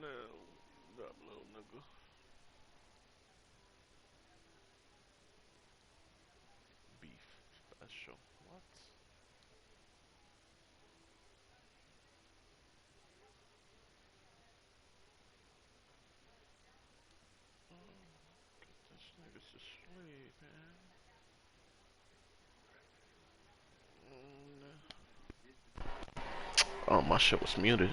now, that little nigga. Beef special. What? This nigga's asleep, man. Oh, my shit was muted.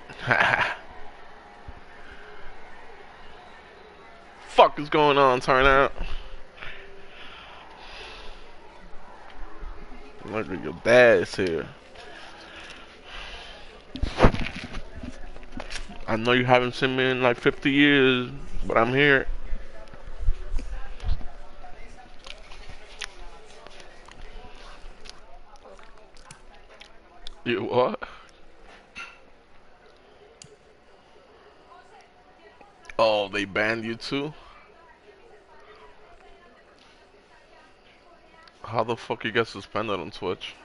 Fuck is going on, turnout? Look at your dad's here. I know you haven't seen me in like 50 years, but I'm here. You what? Oh, they banned you too? How the fuck you get suspended on Twitch?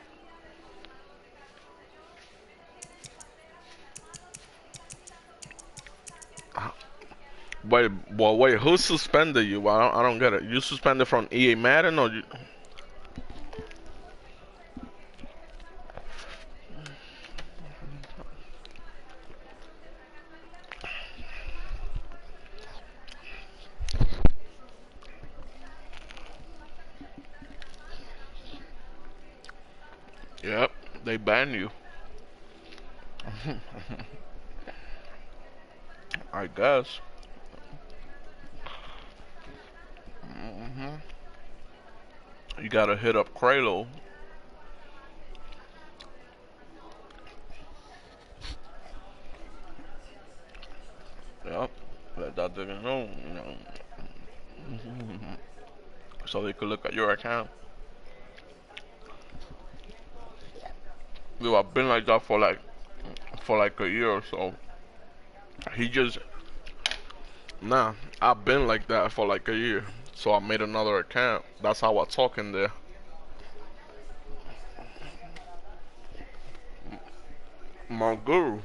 Wait, well, wait, who suspended you? I don't get it. You suspended from EA Madden or you? Yep, they banned you. I guess. You gotta hit up Kralo. Yep, let that nigga know, you know, so they could look at your account. Yo, I've been like that for like a year or so. He just nah. I've been like that for like a year, so I made another account. That's how I talk in there. My guru.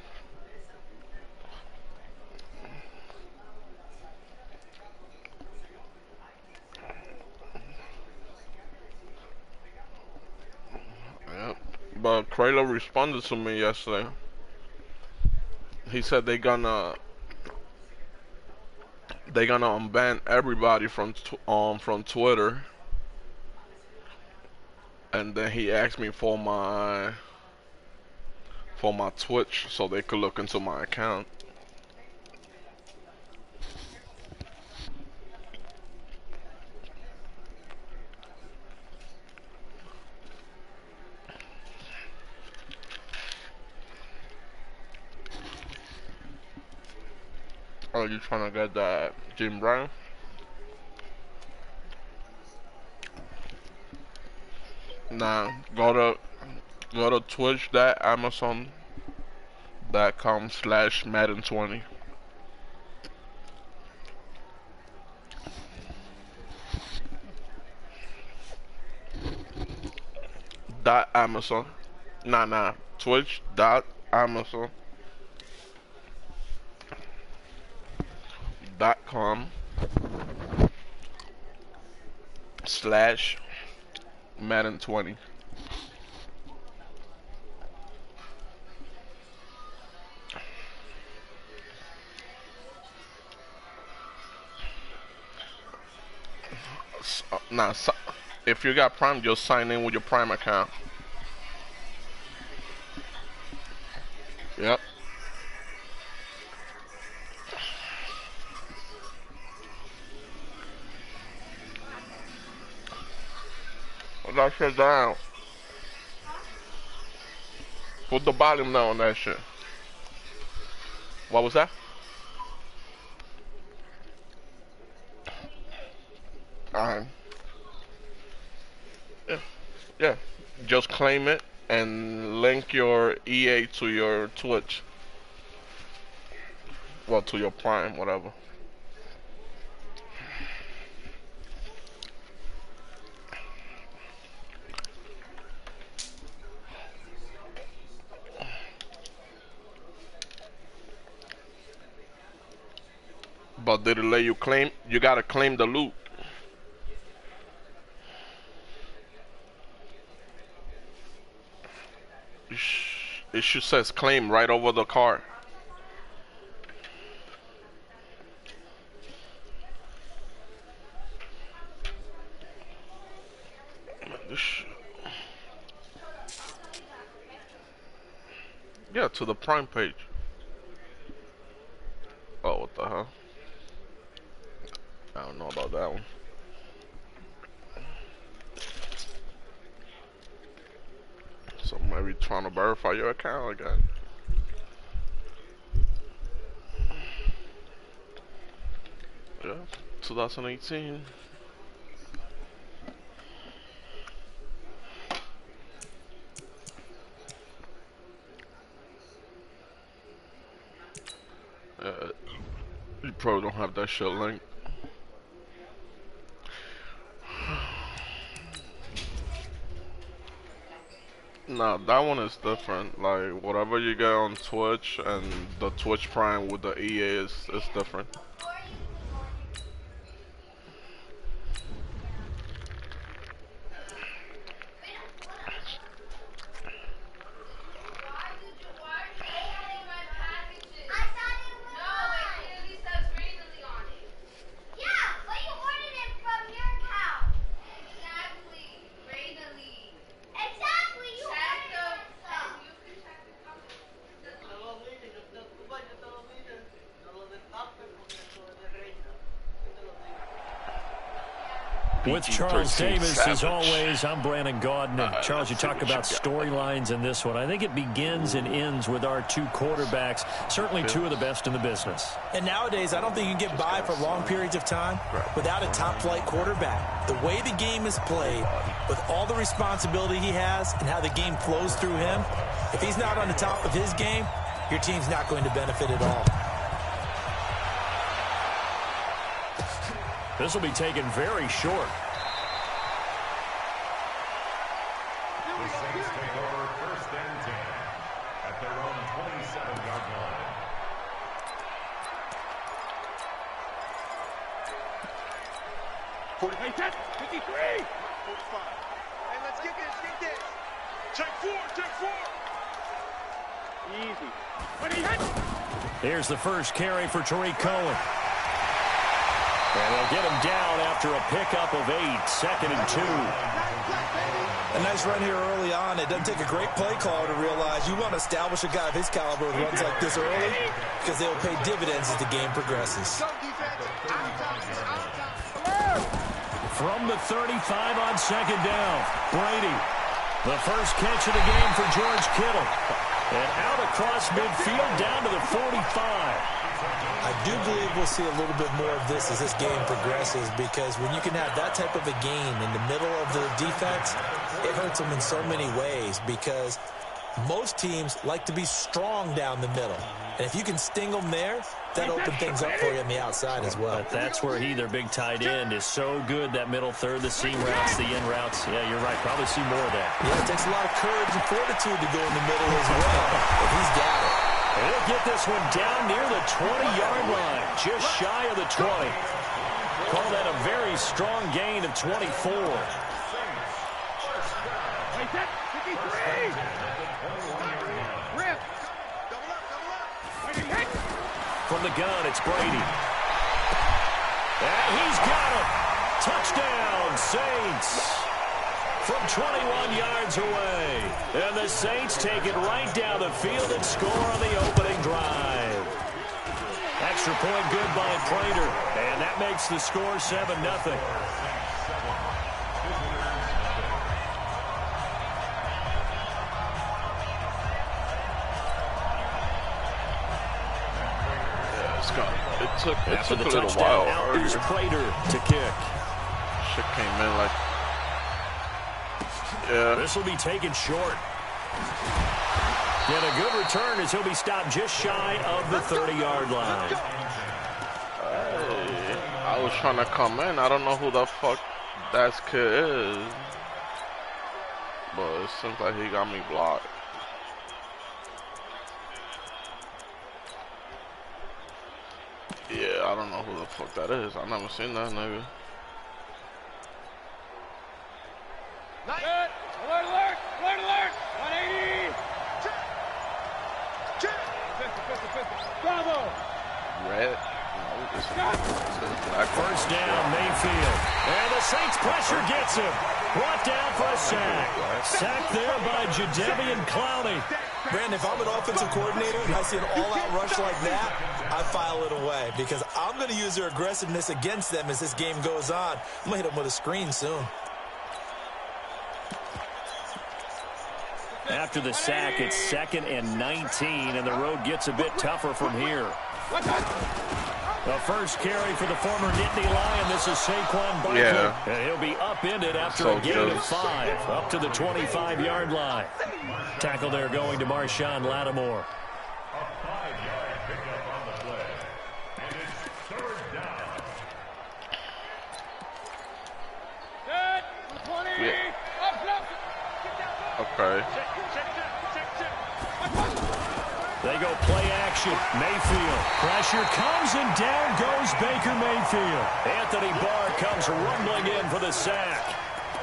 Yep. But Kralo responded to me yesterday. He said they gonna unban everybody from Twitter, and then he asked me for my Twitch so they could look into my account. Are you trying to get that Jim Brown? Nah, go to twitch.amazon.com/Madden20. Dot Amazon. Nah. Twitch.amazon.com/Madden20. Nah, if you got Prime, just sign in with your Prime account. Yep. Put that shit down. Put the volume down on that shit. What was that? Alright. Yeah. Yeah. Just claim it and link your EA to your Twitch. Well, to your Prime, whatever. But did it let you claim? You gotta claim the loot. It should says claim right over the car. Yeah, to the Prime page. Oh, what the hell? I don't know about that one. So maybe trying to verify your account again. Yeah, 2018. You probably don't have that shit linked. Nah, that one is different. Like whatever you get on Twitch and the Twitch Prime with the EA is different. With Charles Davis, as always, I'm Brandon Gaudin. And Charles, you talk about storylines in this one. I think it begins and ends with our two quarterbacks, certainly two of the best in the business. And nowadays, I don't think you can get by for long periods of time without a top-flight quarterback. The way the game is played, with all the responsibility he has and how the game flows through him, if he's not on the top of his game, your team's not going to benefit at all. This will be taken very short. The Saints take over 1st and 10 at their own 27-yard line. Hey, 53! 45. Hey, let's get this, Take four! Easy. When he hits! Here's the first carry for Tariq Cohen. And they'll get him down after a pickup of 8, 2nd and 2. A nice run here early on. It doesn't take a great play caller to realize you want to establish a guy of his caliber with runs like this early because they will pay dividends as the game progresses. From the 35 on 2nd down, Brady. The first catch of the game for George Kittle. And out across midfield down to the 45. I do believe we'll see a little bit more of this as this game progresses because when you can have that type of a game in the middle of the defense, it hurts them in so many ways because most teams like to be strong down the middle. And if you can sting them there, that opens things up for you on the outside as well. But that's where their big tight end, is so good, that middle third, the seam routes, the in routes. Yeah, you're right. Probably see more of that. Yeah, it takes a lot of courage and fortitude to go in the middle as well, but he's got it. They'll get this one down near the 20-yard line, just shy of the 20. Call that a very strong gain of 24. From the gun, it's Brady. And he's got him. Touchdown, Saints. From 21 yards away. And the Saints take it right down the field and score on the opening drive. Extra point good by Prater. And that makes the score 7-0. It took a little while. Out is Prater to kick. Shit came in like... Yeah. This will be taken short. And a good return as he'll be stopped just shy of the 30-yard line. Hey, I was trying to come in. I don't know who the fuck that kid is. But it seems like he got me blocked. Yeah, I don't know who the fuck that is. I never seen that nigga. Alert! Alert! Alert! Alert! 180! Bravo! Red. No, this is black. First down, Mayfield. And the Saints pressure gets him. Brought down for a sack. Sacked there by Jadeveon Clowney. Brandon, if I'm an offensive coordinator and I see an all-out rush like that, I file it away because I'm going to use their aggressiveness against them as this game goes on. I'm going to hit them with a screen soon. After the sack, it's 2nd and 19, and the road gets a bit tougher from here. The first carry for the former Nittany Lion. This is Saquon Barkley. Yeah. And he'll be upended after So a gain good. of 5, up to the 25-yard line. Tackle there going to Marshawn Lattimore. A 5-yard pickup on the play. And it's 3rd down. Okay. They go play action. Mayfield. Pressure comes and down goes Baker Mayfield. Anthony Barr comes rumbling in for the sack.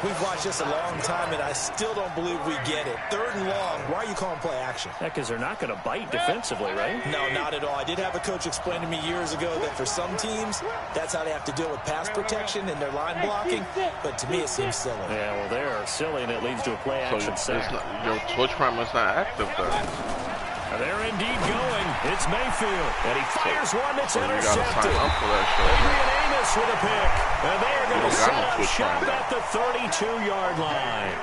We've watched this a long time, and I still don't believe we get it. 3rd and long. Why are you calling play action? Because they're not going to bite defensively, right? No, not at all. I did have a coach explain to me years ago that for some teams, that's how they have to deal with pass protection and their line blocking. But to me, it seems silly. Yeah, well, they're silly, and it leads to a play So action it's sack. not, your Twitch Prime is not active then. They're indeed going. It's Mayfield. And he fires one that's So you gotta intercepted. sign up for that shit. Adrian Amos with a pick. And they're going to You don't got set no up Twitch shop Prime. at the 32-yard line.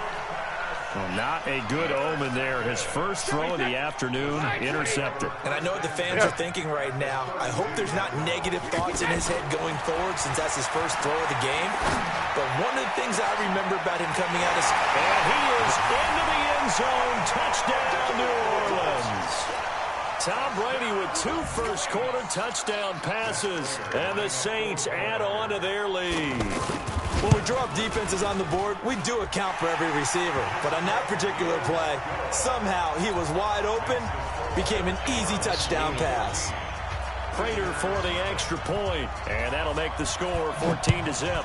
Well, not a good omen there. His first throw of the afternoon intercepted. And I know what the fans are thinking right now. I hope there's not negative thoughts in his head going forward since that's his first throw of the game. But one of the things I remember about him coming out is... And he is into the end zone. Touchdown, New Orleans. Tom Brady with 2 first-quarter touchdown passes. And the Saints add on to their lead. When we drop defenses on the board, we do account for every receiver. But on that particular play, somehow he was wide open, became an easy touchdown pass. Prater for the extra point, and that'll make the score 14-0.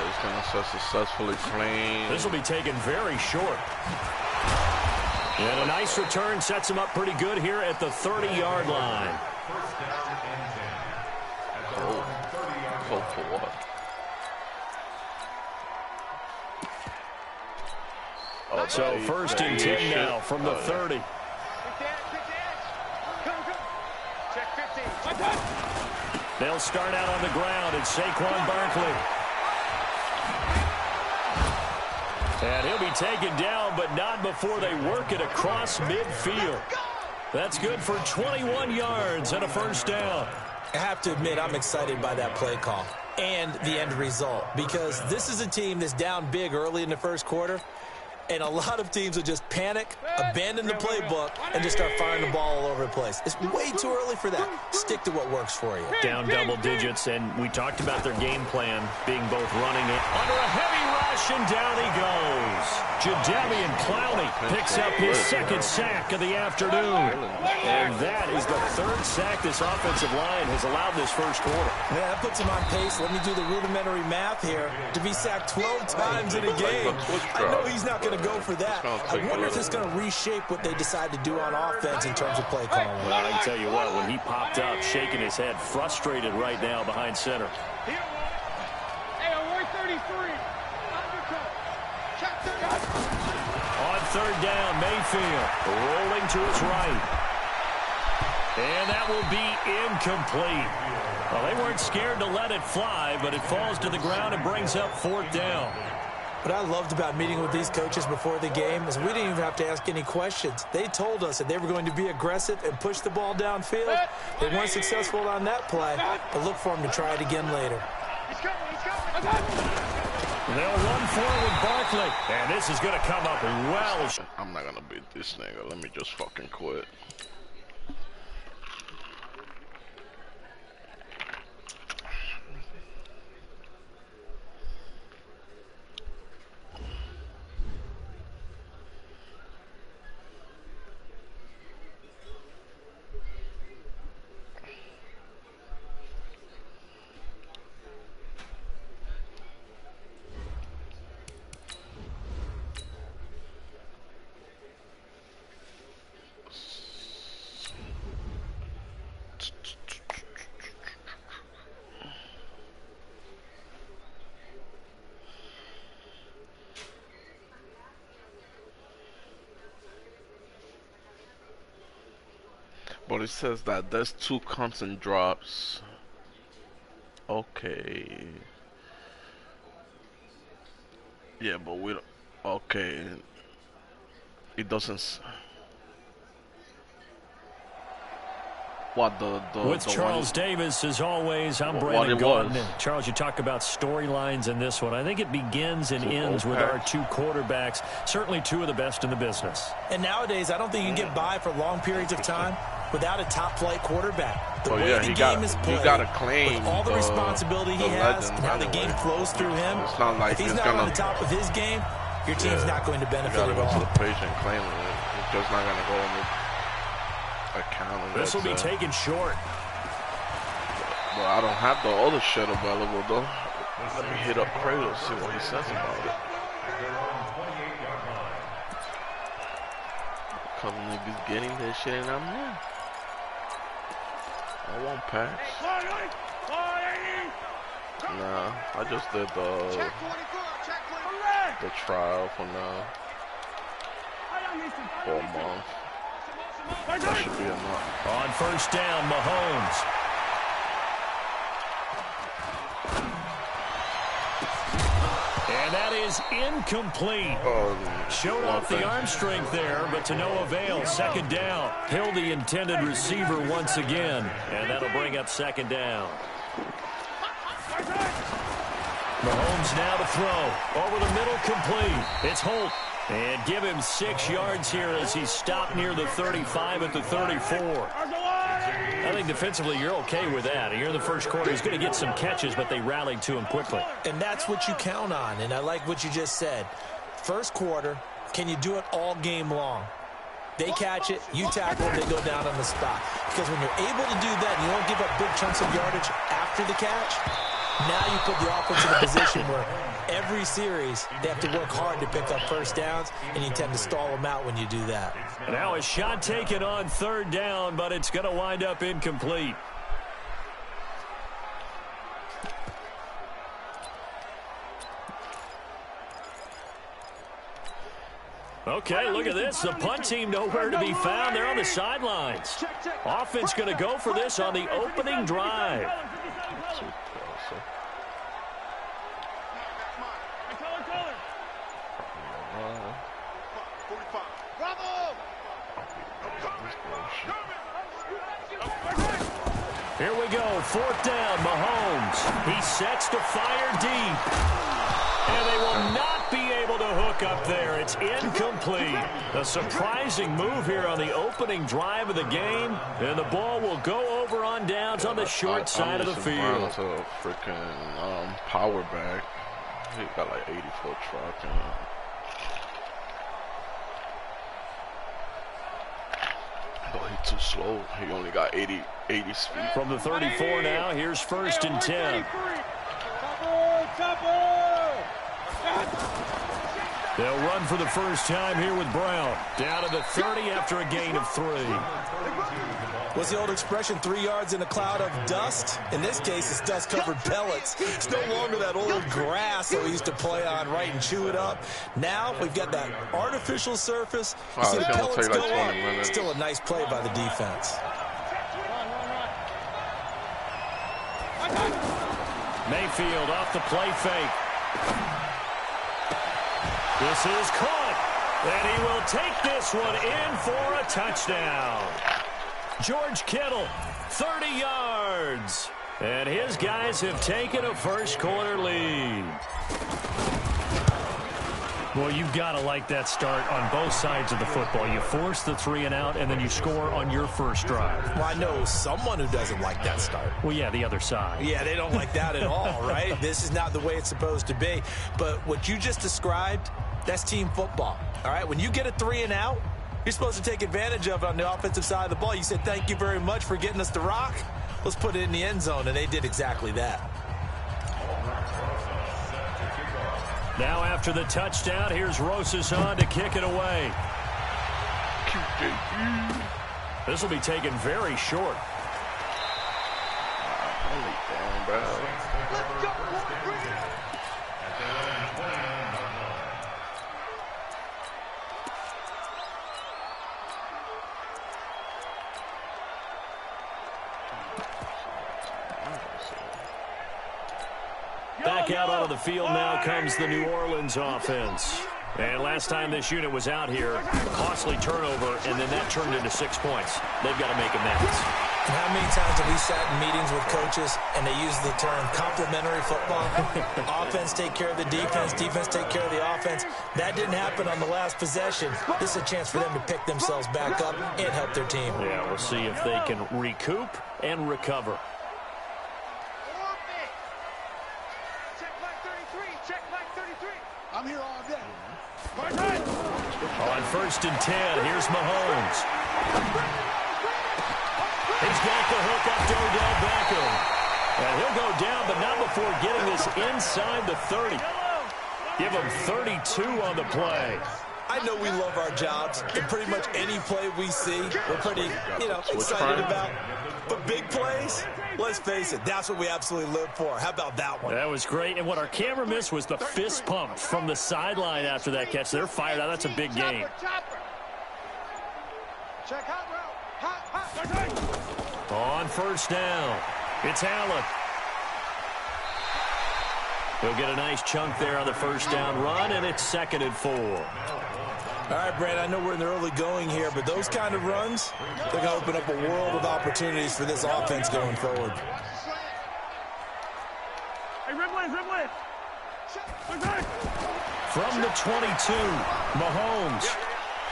It's gonna successfully clean. This will be taken very short. And a nice return sets him up pretty good here at the 30-yard line. First down and 10. At their own 30-yard So for what? Oh, So first and 10 now from the 30. Quick dance. Go, go. Check 15. They'll start out on the ground. It's Saquon Barkley. And he'll be taken down, but not before they work it across midfield. That's good for 21 yards and a first down. I have to admit, I'm excited by that play call and the end result because this is a team that's down big early in the first quarter, and a lot of teams will just panic, abandon the playbook, and just start firing the ball all over the place. It's way too early for that. Stick to what works for you. Down double digits, and we talked about their game plan being both running it under a heavy rush, and down he goes. Jadeveon Clowney picks up his 2nd sack of the afternoon. And that is the 3rd sack this offensive line has allowed this first quarter. Yeah, that puts him on pace. Let me do the rudimentary math here. To be sacked 12 times in a game, I know he's not going to go for that. I wonder if it's going to reshape what they decide to do on offense in terms of play calling. Well, I can tell you what, when he popped up, shaking his head, frustrated right now behind center. Hey, Roy 33. Undercut. Check 30. On 3rd down, Mayfield rolling to his right. And that will be incomplete. Well, they weren't scared to let it fly, but it falls to the ground and brings up 4th down. What I loved about meeting with these coaches before the game is we didn't even have to ask any questions. They told us that they were going to be aggressive and push the ball downfield. They weren't successful on that play, but look for them to try it again later. He's coming. He's coming. They'll run forward Barkley, and this is going to come up well. I'm not gonna beat this nigga. Let me just fucking quit. But it says that there's 2 constant drops. Okay. Yeah, but we don't. Okay. It doesn't. What With the Charles one, Davis, as always, I'm what Brandon it Gordon. was. Charles, you talk about storylines in this one. I think it begins and ends with our 2 quarterbacks, certainly 2 of the best in the business. And nowadays, I don't think you can get by for long periods of time without a top-flight quarterback. The way the game is played, you gotta claim with all the responsibility he has legend, and how the anyway. game flows through him, It's not like if he's it's not gonna, on the top of his game, your team's not going to you benefit gotta at go to all. the page and claim it. It's just not gonna go on the account. And This will be taken short. But I don't have the other shit available though. Let me hit up Kratos, see what he says about it. Couple niggas getting this shit and I'm in. I won't pass. Nah, I just did the trial for now. For a month. That should be enough. On first down, Mahomes. And that is incomplete. Showed off the arm strength there, but to no avail. Second down. Hill the intended receiver once again. And that'll bring up second down. Mahomes now to throw. Over the middle, complete. It's Holt. And give him 6 yards here as he's stopped near the 35 at the 34. I think defensively you're okay with that. Here in the first quarter, he's going to get some catches, but they rallied to him quickly. And that's what you count on, and I like what you just said. First quarter, can you do it all game long? They catch it, you tackle them, they go down on the spot. Because when you're able to do that and you don't give up big chunks of yardage after the catch, now you put the offense in a position where every series they have to work hard to pick up first downs, and you tend to stall them out when you do that. Now a shot taken on third down, but it's going to wind up incomplete. Okay, look at this. The punt team nowhere to be found. They're on the sidelines. Offense going to go for this on the opening drive. Here we go, fourth down, Mahomes. He sets to fire deep. And they will not be able to hook up there. It's incomplete. A surprising move here on the opening drive of the game. And the ball will go over on downs on the short side of the field. To a freaking power back. He got like 80-foot truck. But he's too slow. He only got 80 speed. From the 34 now, here's first and 10. They'll run for the first time here with Brown. Down to the 30 after a gain of 3. What's the old expression, 3 yards in a cloud of dust? In this case, it's dust-covered pellets. It's no longer that old grass that we used to play on, right, and chew it up. Now we've got that artificial surface. You see the pellets go up. Still a nice play by the defense. Mayfield off the play fake. This is caught. And he will take this one in for a touchdown. George Kittle, 30 yards. And his guys have taken a first quarter lead. Well, you've got to like that start on both sides of the football. You force the 3 and out, and then you score on your first drive. Well, I know someone who doesn't like that start. Well, yeah, the other side. Yeah, they don't like that at all, right? This is not the way it's supposed to be. But what you just described, that's team football, all right? When you get a 3 and out, you're supposed to take advantage of it on the offensive side of the ball. You said, thank you very much for getting us the rock. Let's put it in the end zone, and they did exactly that. Now after the touchdown, here's Rosas on to kick it away. This will be taken very short. At their own 29-yard line. Back out onto the field now comes the New Orleans offense. And last time this unit was out here, a costly turnover, and then that turned into 6 points. They've got to make amends. And how many times have we sat in meetings with coaches and they use the term complementary football? Offense take care of the defense, defense take care of the offense. That didn't happen on the last possession. This is a chance for them to pick themselves back up and help their team. Yeah, we'll see if they can recoup and recover. I'm here all day. On 1st and 10, here's Mahomes. He's got the hook up to Odell Beckham. And he'll go down, but not before getting this inside the 30. Give him 32 on the play. I know we love our jobs, and pretty much any play we see, we're pretty, excited about. But big plays, let's face it, that's what we absolutely live for. How about that one? That was great, and what our camera missed was the fist pump from the sideline after that catch. They're fired out. That's a big game. Check hot route. On 1st down, it's Allen. He'll get a nice chunk there on the 1st down run, and it's 2nd and 4. All right, Brad, I know we're in the early going here, but those kind of runs, they're going to open up a world of opportunities for this offense going forward. Hey, Ridley. From the 22, Mahomes.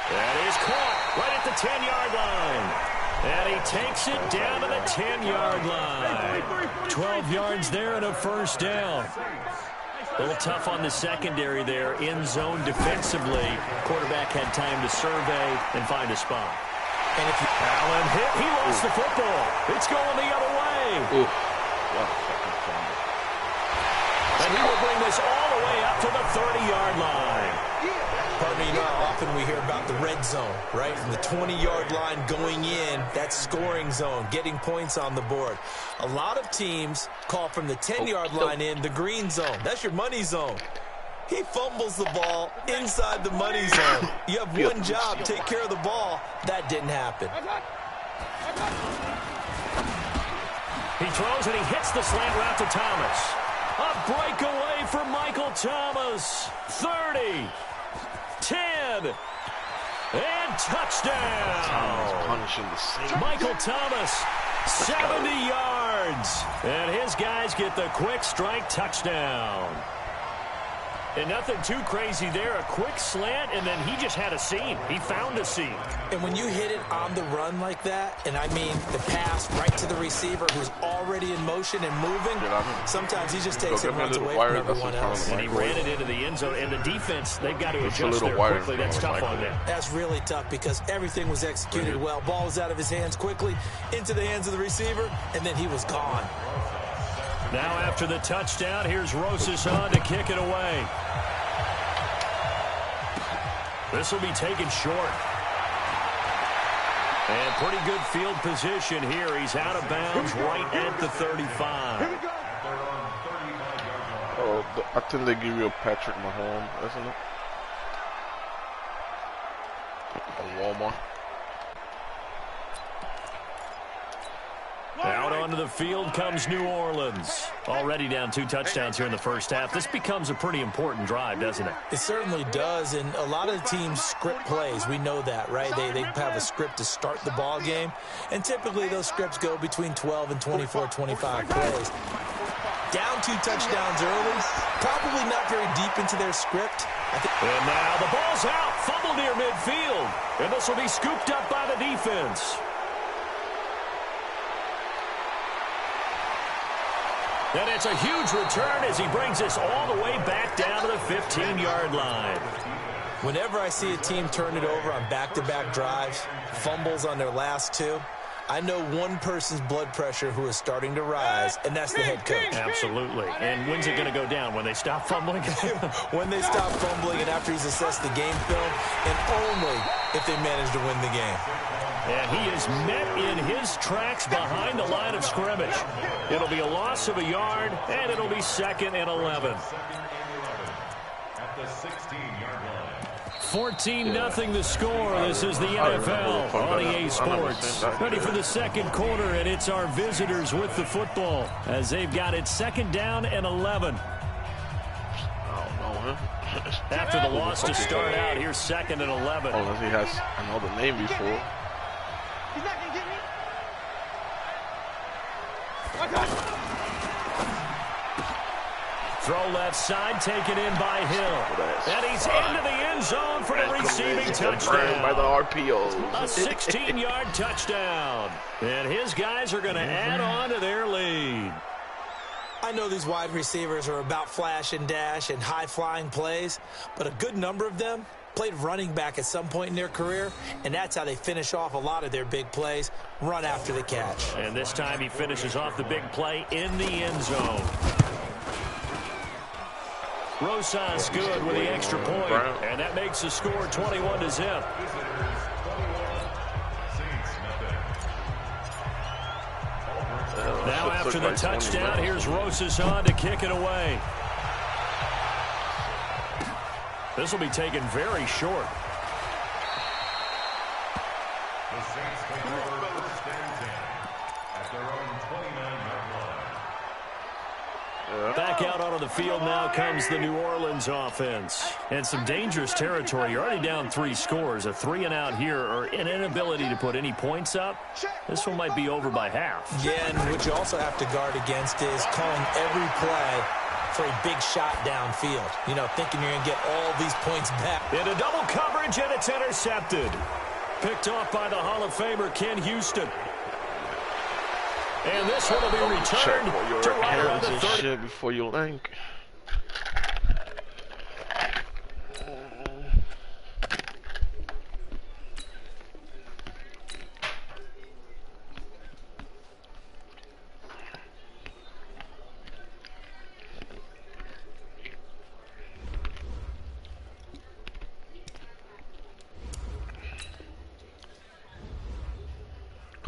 That is caught right at the 10-yard line. And he takes it down to the 10-yard line. 12 yards there and a 1st down. A little tough on the secondary there, in zone defensively. Quarterback had time to survey and find a spot. And if Allen hit, he lost the football. It's going the other way. And he will bring this all the way up to the 30-yard line. Pardon me, how often we hear about the red zone, right? From the 20-yard line going in, that scoring zone, getting points on the board. A lot of teams call from the 10-yard line in the green zone. That's your money zone. He fumbles the ball inside the money zone. You have one job, take care of the ball. That didn't happen. He throws and he hits the slant route to Thomas. A breakaway for Michael Thomas. 30, 10, and touchdown. Punishing the same. Michael Thomas, 70 yards. And his guys get the quick strike touchdown. And nothing too crazy there. A quick slant, and then he just had a seam. He found a seam. And when you hit it on the run like that, and I mean the pass right to the receiver who's already in motion and moving, sometimes he just takes it and runs away from everyone else. And he ran it into the end zone. And the defense, they've got to adjust there quickly. That's tough on them. That's really tough because everything was executed well. Ball was out of his hands quickly, into the hands of the receiver, and then he was gone. Now after the touchdown, here's Rosas on to kick it away. This will be taken short. And pretty good field position here. He's out of bounds right at the 35. Oh, I think they give you a Patrick Mahomes, isn't it? A Walmart. Out onto the field comes New Orleans. Already down 2 touchdowns here in the first half. This becomes a pretty important drive, doesn't it? It certainly does, and a lot of the teams script plays. We know that, right? They have a script to start the ball game, and typically those scripts go between 12 and 24, 25 plays. Down 2 touchdowns early, probably not very deep into their script. And now the ball's out, fumble near midfield, and this will be scooped up by the defense. And it's a huge return as he brings us all the way back down to the 15-yard line. Whenever I see a team turn it over on back-to-back drives, fumbles on their last 2, I know one person's blood pressure who is starting to rise, and that's the head coach. Absolutely. And when's it going to go down? When they stop fumbling? When they stop fumbling and after he's assessed the game film, and only if they manage to win the game. And he is met in his tracks behind the line of scrimmage. It'll be a loss of a yard, and it'll be 2nd and 11. At the 16-yard line. 14-0 the score. This is the NFL on EA Sports. Ready for the second quarter, and it's our visitors with the football as they've got it 2nd down and 11. After the loss to start out, here's 2nd and 11. Unless he has another name before. He's not going to get me. Watch out. Throw left side, taken in by Hill. And he's into the end zone for the receiving touchdown. By the RPO. A 16-yard touchdown. And his guys are going to add on to their lead. I know these wide receivers are about flash and dash and high-flying plays, but a good number of them played running back at some point in their career, and that's how they finish off a lot of their big plays, run after the catch. And this time he finishes off the big play in the end zone. Rosas good with the extra point, and that makes the score 21-0. Now after the touchdown, here's Rosas on to kick it away. This will be taken very short. The Saints take over 1st and 10 at their own 29-yard line. Back out onto the field now comes the New Orleans offense. And some dangerous territory. You're already down 3 scores. A 3-and-out here, or an inability to put any points up. This one might be over by half. Yeah, and what you also have to guard against is calling every play for a big shot downfield. You know, thinking you're going to get all these points back. Into double coverage, and it's intercepted. Picked off by the Hall of Famer Ken Houston. And this one will be returned to right around the 30. Before you link.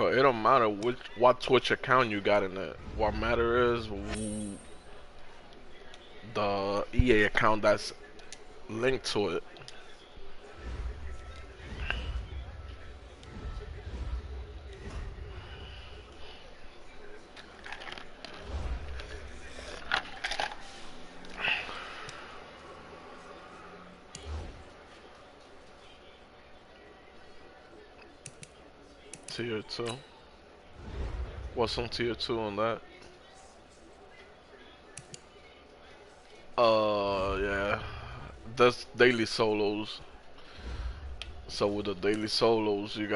It don't matter what Twitch account you got in it. What matter is the EA account that's linked to it. Tier 2. What's on tier 2 on that? Yeah. That's daily solos. So with the daily solos, you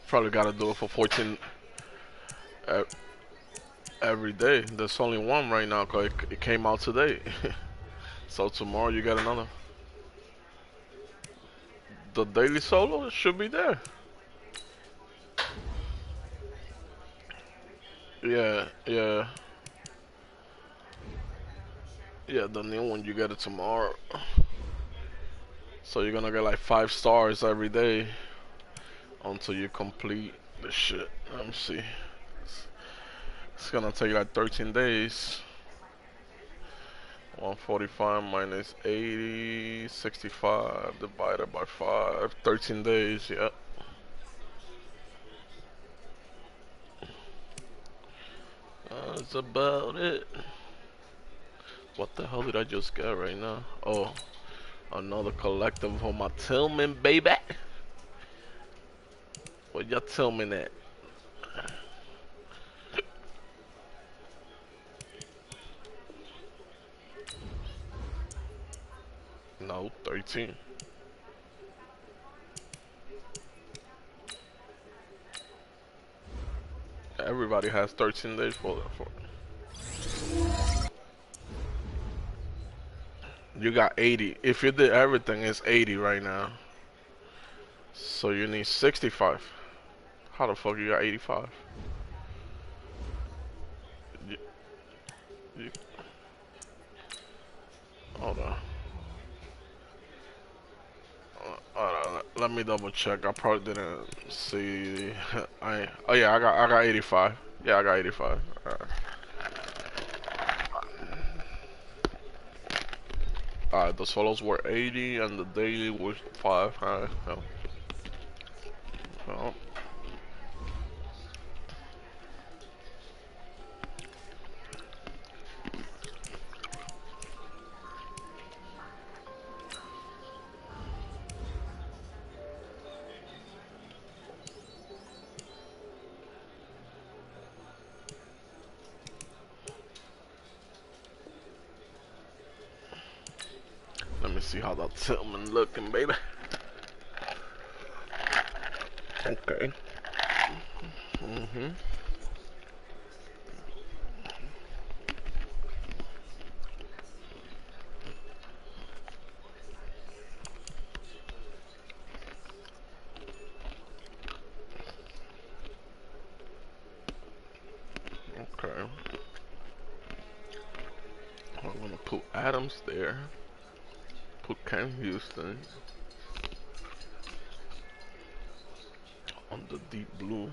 probably gotta do it for 14 every day. There's only one right now because it came out today. So tomorrow you get another. The daily solo should be there. Yeah. Yeah, the new one, you get it tomorrow. So you're gonna get like 5 stars every day until you complete the shit. Let me see. It's gonna take like 13 days. 145 minus 80, 65 divided by 5, 13 days, yep. That's about it. What the hell did I just get right now? Oh, another collective for my Tillman, baby. What y'all Tillman at? No, 13. Everybody has 13 days for that. You got 80. If you did everything, it's 80 right now. So you need 65. How the fuck you got 85? Hold on. Let me double check. I probably didn't see. Oh yeah, I got 85. Yeah, I got 85. Alright, the solos were 80 and the daily was 5. Alright, well, let me see how that Tillman looking, baby. Okay. Okay. I'm gonna put Adams there. Put Ken Houston on the deep blue.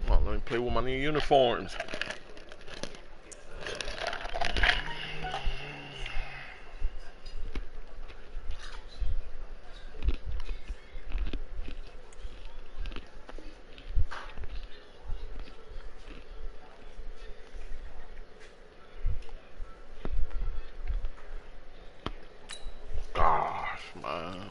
Come on, let me play with my new uniforms. Gosh, man.